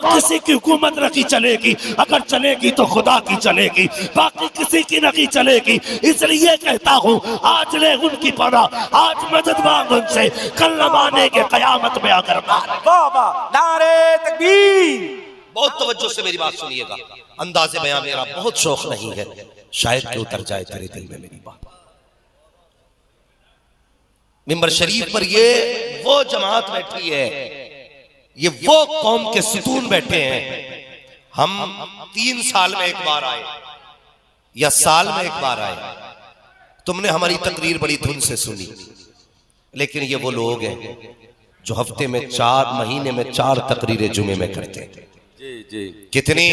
किसी की हुकूमत नहीं चलेगी, अगर चलेगी तो खुदा की चलेगी, बाकी किसी की नहीं चलेगी। इसलिए कहता हूँ आज ले उनकी पनाह, आज मदद मांग उनसे, कल न मानेंगे कयामत में अगर माने। वाह वाह, नारे तकबीर। बहुत तवज्जो से मेरी बात सुनिएगा, अंदाज़े बयां मेरा बहुत शौक नहीं है, शायद कि उतर जाए तेरे दिल में मेरी बात। मिंबर शरीफ पर ये वो जमात बैठी है, ये वो कौम के सुतून बैठे हैं। हम 3 साल में एक बार आए या साल में एक बार आए, तुमने हमारी तकरीर बड़ी धुन से सुनी, लेकिन ये वो लोग हैं जो हफ्ते में 4 महीने में 4 तकरीरें जुमे में करते हैं। जी। कितनी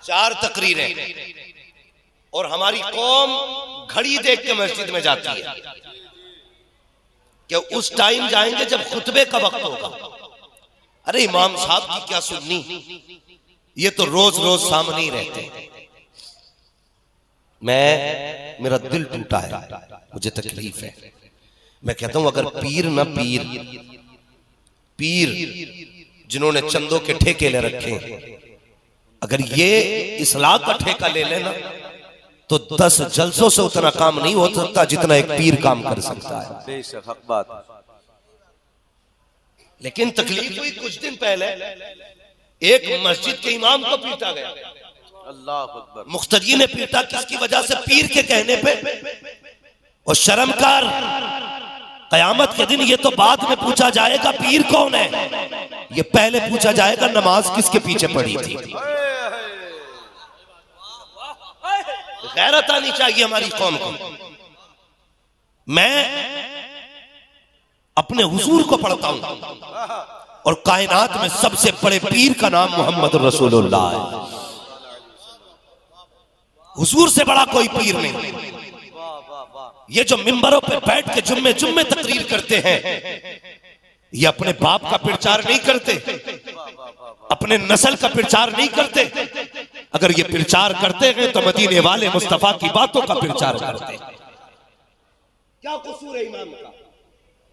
4 तकरीरें। और हमारी कौम घड़ी देख के मस्जिद में जाती है कि उस टाइम जाएंगे जब खुतबे का वक्त होगा। अरे इमाम साहब की क्या सुननी, ये तो रोज रोज सामने ही रहते हैं। मेरा दिल टूटा है, मुझे तकलीफ है। मैं कहता हूं अगर पीर न पीर जिन्होंने चंदों के ठेके ले रखे हैं, अगर ये इस्लाह का ठेका ले लेना तो 10 जलसों से उतना काम नहीं हो सकता जितना एक पीर काम कर सकता है। बेशक हक बात। लेकिन तकलीफ हुई कुछ दिन पहले, एक मस्जिद के इमाम को पीटा गया। अल्लाह अकबर। मुख्तदी ने पीटा किसकी वजह से? पीर के कहने पे। और शर्मकार, कयामत के दिन ये तो बाद में पूछा जाएगा पीर कौन है, ये पहले पूछा जाएगा नमाज किसके पीछे पड़ी थी। गैरत आनी चाहिए हमारी कौम को। मैं अपने हुजूर को पढ़ता हूं और कायनात में सबसे बड़े पीर का नाम मोहम्मद रसूलुल्लाह है। हुजूर से बड़ा कोई पीर नहीं। ये जो मिंबरों पे बैठ के जुम्मे तकरीर करते हैं, ये अपने बाप का प्रचार नहीं करते, अपने नस्ल का प्रचार नहीं करते। अगर ये प्रचार करते हैं तो मदीने वाले मुस्तफा की बातों का प्रचार करते हैं। क्या कसूर है इमाम का?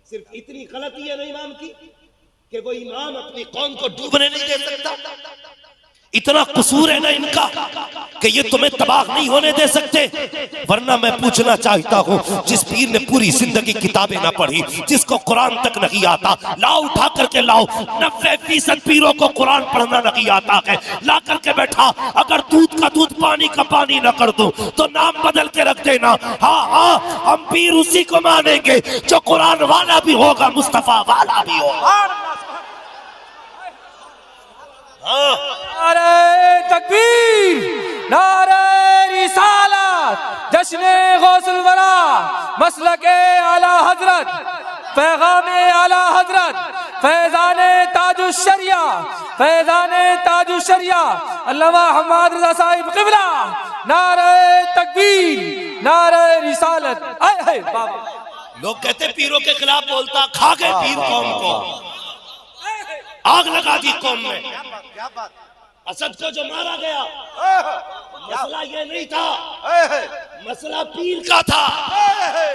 सिर्फ इतनी गलती है ना इमाम की कि वो इमाम अपनी कौम को डूबने नहीं दे सकता। इतना कसूर है ना इनका कि ये तुम्हें तबाह नहीं होने दे सकते। वरना मैं पूछना चाहता हूँ, जिस पीर ने पूरी जिंदगी किताबें ना पढ़ी, जिसको कुरान तक नहीं आता, लाओ उठा करके लाओ। 90% पीरों को कुरान पढ़ना नहीं आता है, ला करके बैठा। अगर दूध का दूध पानी का पानी ना कर दूं तो नाम बदल के रख देना। हाँ, हम पीर उसी को मानेंगे जो कुरान वाला भी होगा, मुस्तफा वाला भी होगा। नारे तकबीर, नारे रिसालत, जश्ने गौसुल वरा, मसलके आला हजरत, पैगामे आला हजरत, फैजाने ताजुश्शरिया, फैजाने ताजुश्शरिया, अल्लामा हम्मद रज़ा साहिब क़िबला। नारे तकबीर, नारे रिसालत। आए बाबा। लोग कहते पीरों के खिलाफ बोलता, खा गए पीर कौम को, आग लगा दी कौम में। असद को जो मारा गया, मसला ये नहीं था, मसला पीर का था।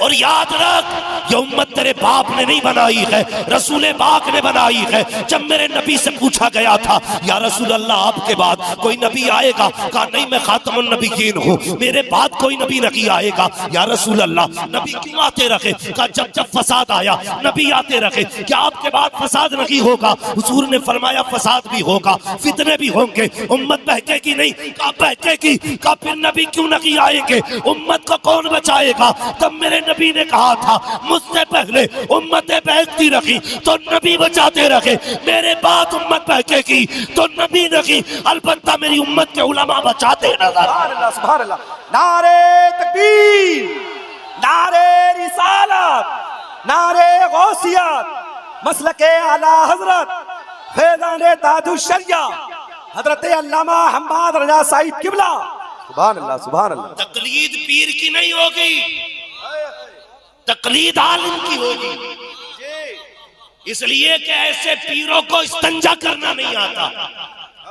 और याद रख, ये उम्मत तेरे बाप ने नहीं बनाई है, रसूल पाक ने बनाई है। जब मेरे नबी से पूछा गया था, या रसूल अल्लाह आपके बाद कोई नबी आएगा? कहा नहीं, मैं खातमुन नबीयीन हूँ, मेरे बाद कोई नबी नहीं आएगा। या रसूल अल्लाह नबी क्यों आते रखे? कहा जब जब फसाद आया नबी आते रखे। क्या आपके बाद फसाद नहीं होगा? हुजूर ने फरमाया फसाद भी होगा, फितने भी होंगे, उम्मत बहकेगी नहीं। कहा बहकेगी। कहा फिर नबी क्यों नहीं आएंगे? उम्मत को कौन बचाएगा? तब मेरे नबी ने कहा था, मुझसे पहले उम्मतें बहकती रही तो नबी बचाते रहे, मेरे बाद उम्मत बहकेगी तो नबी नहीं, अलबत्ता मेरी उम्मत के उलमा बचाते नजर। सुभान अल्लाह। नारे तकबीर, नारे रिसालत, नारे गौसियत, मसलके आला हजरत, फैज़ाने ताजुश्शरिया, हजरत अल्लामा हम्मद रज़ा साहिब क़िबला। सुभान अल्लाह, सुभान अल्लाह। तकलीद पीर की नहीं होगी, तकलीद आलिम की होगी। इसलिए कि ऐसे पीरों को इस्तंजा करना नहीं आता,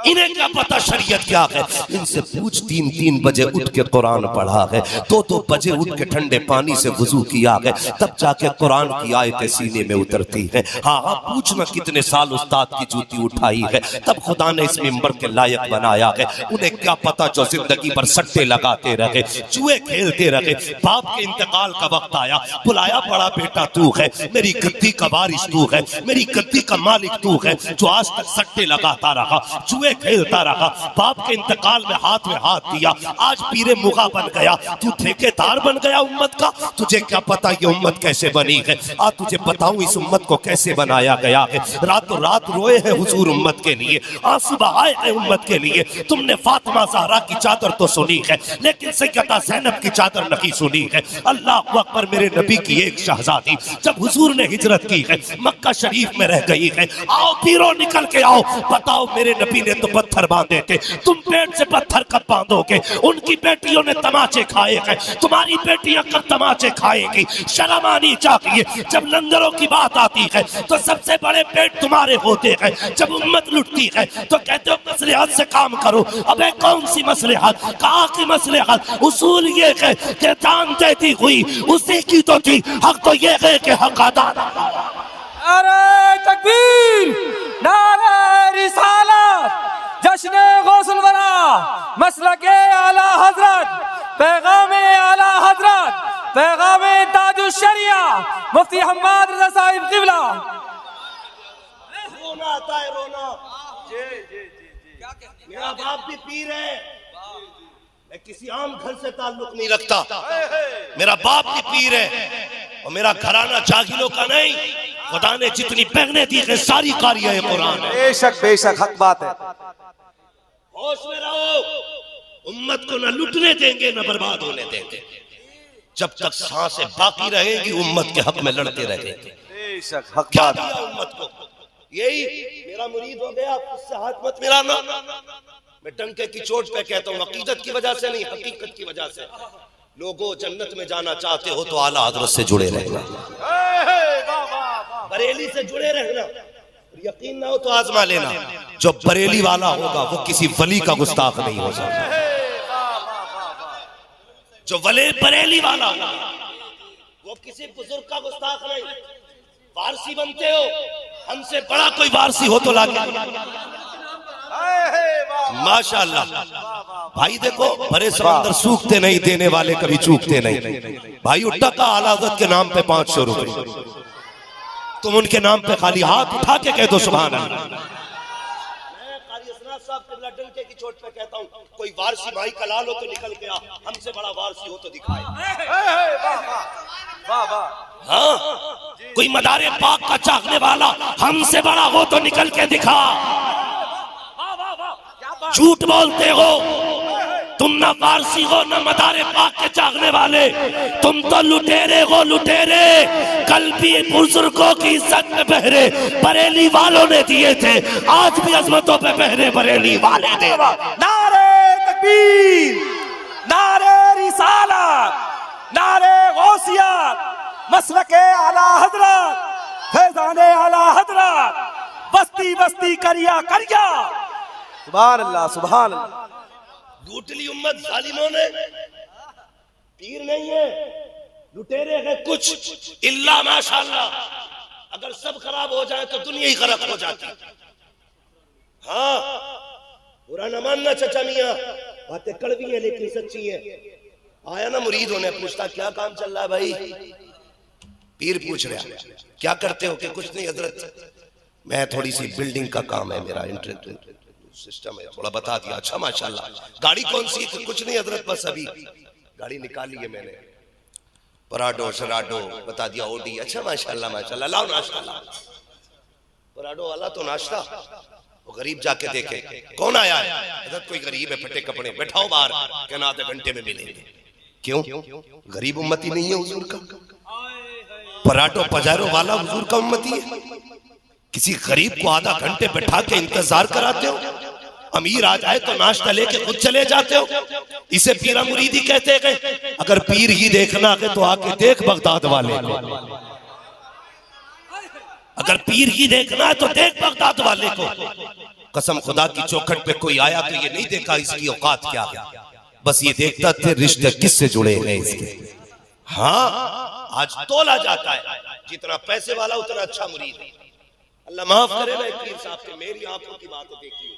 इन्हें क्या पता शरीयत क्या है। इनसे पूछ 3-3 बजे उठ के कुरान पढ़ा है, 2-2 बजे उठ के ठंडे पानी से वुजू किया है, तब जाके कुरान की आयतें सीने में उतरती है। हाँ हाँ, पूछना कितने साल उस्ताद की जूती उठाई है, तब खुदा ने इस मिंबर के लायक बनाया है। उन्हें क्या पता जो जिंदगी भर सट्टे लगाते रहे, जुए खेलते रहे, बाप के इंतकाल का वक्त आया, बुलाया बड़ा बेटा तू है, मेरी गद्दी का वारिस तू है, मेरी गद्दी का मालिक तू है, जो आज तक सट्टे लगाता रहा, जुए खेलता रहा, बाप के इंतकाल में हाथ दिया, आज पीरे मुगा बन गया, तू ठेकेदार बन गया उम्मत का। तुझे क्या पता ये उम्मत कैसे बनी है, आज तुझे बताऊं इस उम्मत को कैसे बनाया गया है। रातों रात रोए हैं हुजूर उम्मत के लिए, आंसू बहाए हैं उम्मत के लिए। तुमने फातिमा ज़हरा की चादर तो सुनी है, लेकिन सैयदा ज़ैनब की चादर नहीं सुनी है। अल्लाह अकबर, मेरे नबी की एक शहजादी जब हुजूर ने हिजरत की है, मक्का शरीफ में रह गई है। आओ पीरो निकल के आओ, बताओ मेरे नबी ने तो पत्थर बांधे थे, तुम पेट से पत्थर कब बांधोगे? उनकी बेटियों ने तमाचे खाए हैं, तुम्हारी बेटियां कब तमाचे खाएंगी? शर्म आनी चाहिए। जब लंगरों की बात आती है तो सबसे बड़े पेट तुम्हारे होते हैं, जब उम्मत लुटती है तो कहते हो मसलहत से काम करो। अबे कौन सी मसलहत? कहा की मसलहत? उसूल ये है कि जान देती हुई उसी की तो थी, हक तो ये है कि हक अदा। नारे तकबीर, नारे रिसालत, जश्न गौसुल वरा, मसलके आला हजरत, पैगामे आला हजरत, पैगामे ताजुश शरिया, मुफ्ती हम्माद रज़ा साहिब क़िबला। रोना आता है, रोना। मेरा बाप भी पीर है, मैं किसी आम घर से ताल्लुक नहीं रखता। मेरा बाप भी पीर है और मेरा घराना जाहिलों का नहीं। खुदा ने जितनी पहने दी है सारी कारियां कुरान है। बेशक हक बात है। होश में रहो, उम्मत को न लुटने देंगे न बर्बाद होने देंगे। जब तक सांसें बाकी रहेगी उम्मत के हक में लड़ते रहेंगे। बेशक हक क्या बात। दिया उम्मत को? यही मेरा मुरीद हो गया, उससे हाथ मत मिलाना। मैं डंके की चोट पे कहता हूँ, अकीदत की वजह से नहीं, हकीकत की वजह से। लोगों जन्नत में जाना चाहते हो तो आला हजरत से जुड़े रहना, बरेली से जुड़े रहना। यकीन ना हो तो आजमा लेना, जो बरेली वाला होगा वो किसी वली का गुस्ताख नहीं हो सकता। जो बरेली वाला होगा वो किसी बुजुर्ग का गुस्ताख नहीं। वारसी बनते हो, हमसे बड़ा कोई वारसी हो तो लागे। माशाअल्लाह भाई, देखो भरे समंदर सूखते नहीं, देने वाले कभी चूकते नहीं। भाई उठा का आला हज़रत के नाम पे 500 रुपए, तुम उनके नाम पे खाली हाथ उठा के कह दो सुभान अल्लाह। डंके की चोट पे कहता हूँ, कोई वारसी भाई कलाल हो तो निकल के आ, हमसे बड़ा वारसी हो तो दिखाए। हाँ, कोई मदारे पाक का चाहने वाला हमसे बड़ा हो तो निकल के दिखा। झूठ बोलते हो तुम, ना वारसी हो ना मदारे पाक के चाहने वाले, तुम तो लुटेरे हो लुटेरे। कल भी बुजुर्गों की इज्जत में पहरे बरेली वालों ने दिए थे, आज भी अजमतों पे पहरे बरेली वाले दे। नारे तकबीर, नारे रिसालत, नारे गौसियत, मसलके आला हजरत, फैजाने आला हजरत, बस्ती बस्ती करिया करिया। सुभान अल्लाह, सुभान अल्लाह। लूट ली उम्मत जालिमों ने। पीर नहीं है, लुटेरे हैं कुछ। इल्ला माशाअल्लाह, अगर सब खराब हो जाए तो दुनिया ही गरक हो जाती। हाँ, बुरा न मानना चचा मियां, बातें कड़वी है लेकिन सच्ची है। आया ना मुरीद होने, पूछता क्या काम चल रहा है भाई? पीर पूछ रहा क्या करते हो? कि कुछ नहीं हजरत, मैं थोड़ी सी बिल्डिंग का काम है मेरा, इंटरेस्ट सिस्टम है, थोड़ा बता दिया। अच्छा माशाल्लाह, गाड़ी कौन सी? तो कुछ नहीं हजरत, बस अभी गाड़ी निकाली है मैंने, पराडो शराडो बता दिया, ओडी। अच्छा माशाल्लाह माशाल्लाह, लाओ नाश्ता लाओ। पराडो वाला तो नाश्ता, वो गरीब जाके देखे कौन आया है। हजरत कोई गरीब है, फटे कपड़े, बैठाओ बाहर, कहना आधे घंटे में मिलेंगे। क्यों? गरीब उम्मती नहीं है हुजूर का। पराठो पजारो वाला हुजूर का उम्मती है। किसी गरीब को आधा घंटे बैठा के इंतजार कराते हो, अमीर आ जाए तो नाश्ता लेके खुद चले जाते हो। इसे पीरा मुरीदी कहते हैं। अगर पीर ही देखना है तो आके देख बगदाद वाले को। अगर पीर ही देखना है तो देख बगदाद वाले को। कसम खुदा की चौखट पे कोई आया तो ये नहीं देखा इसकी औकात क्या है, बस ये देखता थे रिश्ते किससे जुड़े हैं इसके। हाँ, आज तोला जाता है, जितना पैसे वाला उतना अच्छा मुरीद। अल्लाह माफ करे ना पीर साहब के, मेरी आंखों की बात देखी।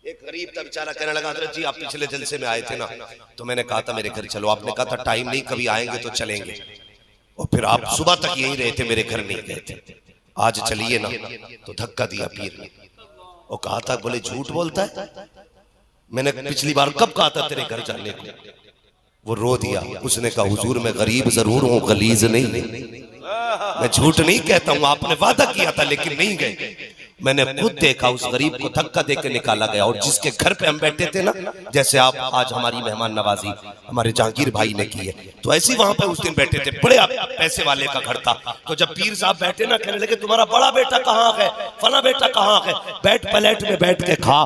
एक गरीब था बेचारा, कहने लगा जी आप पिछले जलसे में आए थे ना, तो मैंने कहा था मेरे घर चलो, आपने कहा था टाइम नहीं, कभी आएंगे तो चलेंगे, और फिर आप सुबह तक यही रहे थे, मेरे घर नहीं गए थे, आज चलिए ना। तो धक्का दिया पीर ने और कहा था, बोले झूठ बोलता है, मैंने पिछली बार कब कहा था तेरे घर जाने को। वो रो दिया, उसने कहा हुजूर मैं गरीब जरूर हूं, गलीज नहीं, मैं झूठ नहीं कहता हूं, आपने वादा किया था लेकिन नहीं गए। मैंने खुद देखा उस गरीब को धक्का देकर निकाला गया, और जिसके घर पे हम बैठे थे ना, जैसे आप आज हमारी मेहमान नवाजी हमारे जहांगीर भाई ने की है, तो ऐसे ही वहां पे उस दिन बैठे थे, बड़े पैसे वाले का घर था। तो जब पीर साहब बैठे ना, कहने लगे तुम्हारा बड़ा बेटा कहाँ है, फला बेटा कहाँ है, बैठ प्लेट में बैठ के खा,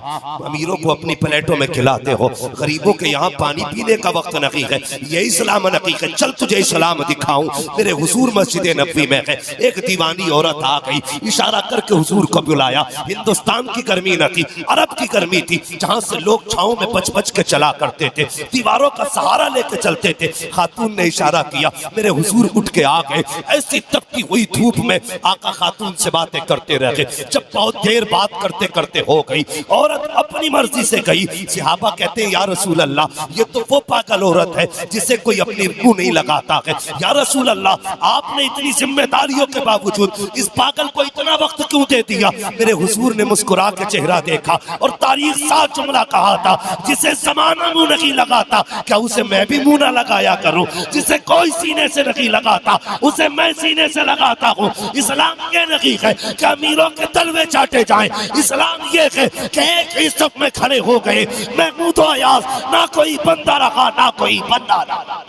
अमीरों को अपनी प्लेटों में खिलाते हो, गरीबों के यहाँ पानी पीने का वक्त नहीं है, यही सलाम नकी है, चल तुझे सलाम दिखाऊं। मेरे हुजूर मस्जिद नबवी में है, एक दीवानी औरत आ गई, इशारा करके हुजूर को बुलाया। हिंदुस्तान की गर्मी न थी, अरब की गर्मी थी, जहां से लोग छांव में बच बच के चला करते थे, दीवारों का सहारा लेके चलते थे। खातून ने इशारा किया, मेरे हुजूर उठ के आ गए, ऐसी तपती हुई धूप में आका खातून से बातें करते रहे। जब बहुत देर बात करते करते हो गई, औरत अपनी मर्जी से गई। सहाबा कहते हैं या रसूल अल्लाह, ये तो वो पागल औरत है जिसे कोई अपनी रूह नहीं लगाता है। या रसूल अल्लाह, आपने इतनी जिम्मेदारियों के बावजूद इस पागल को इतना वक्त क्यों दे दिया। मेरे हुजूर ने मुस्कुरा के चेहरा देखा और तारीख साथ जुमला कहा था, जिसे जमाना मुंह नहीं लगाता, क्या उसे मैं भी मुंह ना लगाया करूं। जिसे कोई सीने से नहीं लगाता, उसे मैं सीने से लगाता हूं। इस्लाम ये नहीं है कि अमीरों के तलवे चाटे जाएं, इस्लाम ये है कि एक ही सफ में खड़े हो गए, महमूद अयाज, ना कोई बंदा रहा ना कोई बंदा रहा।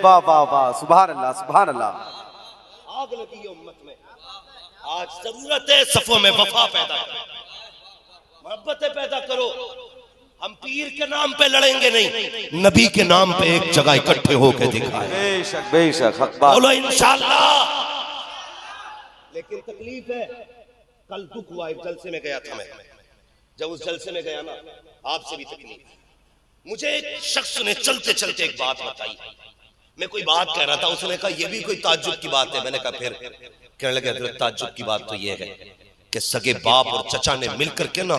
वाह वाह वाह, सुभान अल्लाह सुभान अल्लाह। आग लगी है उम्मत में, आज जरूरत है सफों में वफा पैदा करो, मोहब्बतें पैदा करो। हम पीर के नाम पे लड़ेंगे नहीं, नबी के नाम पे एक जगह इकट्ठे होकर दिखाएं। बेशक बेशक, हक बात। बोलो इंशाअल्लाह। लेकिन तकलीफ है, कल दुख हुआ, एक जलसे में गया था मैं, जब उस जलसे में गया ना, आपसे भी तकलीफ। मुझे एक शख्स ने चलते चलते एक बात बताई, मैं कोई बात कह रहा था, उसने कहा ये भी कोई ताज्जुब की बात है। मैंने कहा फिर, कहने लगे हजरत ताज्जुब की बात तो ये है कि सगे बाप और चचा ने मिलकर के ना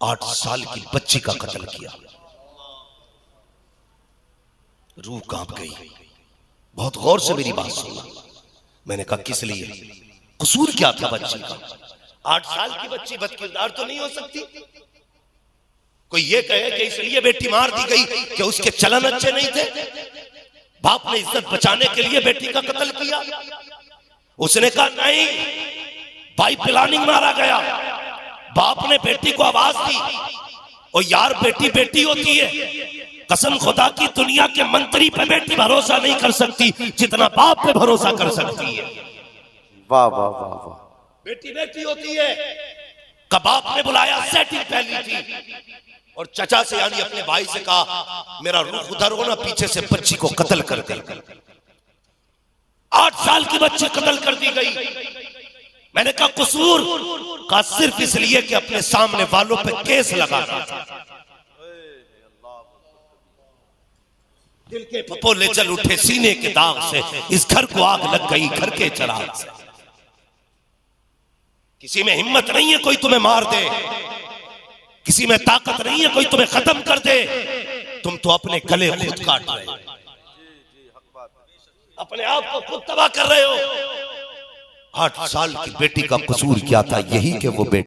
8 साल की बच्ची का कत्ल किया। रूह कांप गई। बहुत गौर से मेरी बात सुना। मैंने कहा किस लिए, कसूर क्या था बच्ची का। 8 साल की बच्ची बदकिरदार तो नहीं हो सकती। कोई ये कहे कि इसलिए बेटी मार दी गई कि उसके चलन अच्छे नहीं थे, बाप ने इज्जत बचाने के लिए बेटी का कत्ल किया। उसने कहा नहीं, बाई प्लानिंग मारा गया, बाप ने बेटी को आवाज दी। और यार बेटी बेटी होती है, कसम खुदा की दुनिया के मंत्री पे बेटी भरोसा नहीं कर सकती जितना बाप पे भरोसा कर सकती है। वाह वाह वाह वाह। बेटी बेटी होती है। कबाब ने बुलाया, सेटिंग पहली थी, और चचा से यानी अपने भाई से कहा मेरा रुख उधर हो ना, पीछे से बच्ची को कत्ल कर दे। 8 साल की बच्ची कत्ल कर दी गई। मैंने कहा कसूर का सिर्फ इसलिए कि अपने सामने वालों पे केस लगा था। दिल के फपोले चल उठे सीने के दाग से, इस घर को आग लग गई घर के चिराग से। किसी में हिम्मत नहीं है कोई तुम्हें मार दे, किसी में ताकत नहीं है कोई तुम्हें खत्म कर दे। तुम तो अपने गले खुद काट रहे हो, अपने आप को खुद तबाह कर रहे हो। 8 साल की बेटी का कसूर क्या था, यही कि वो बेटी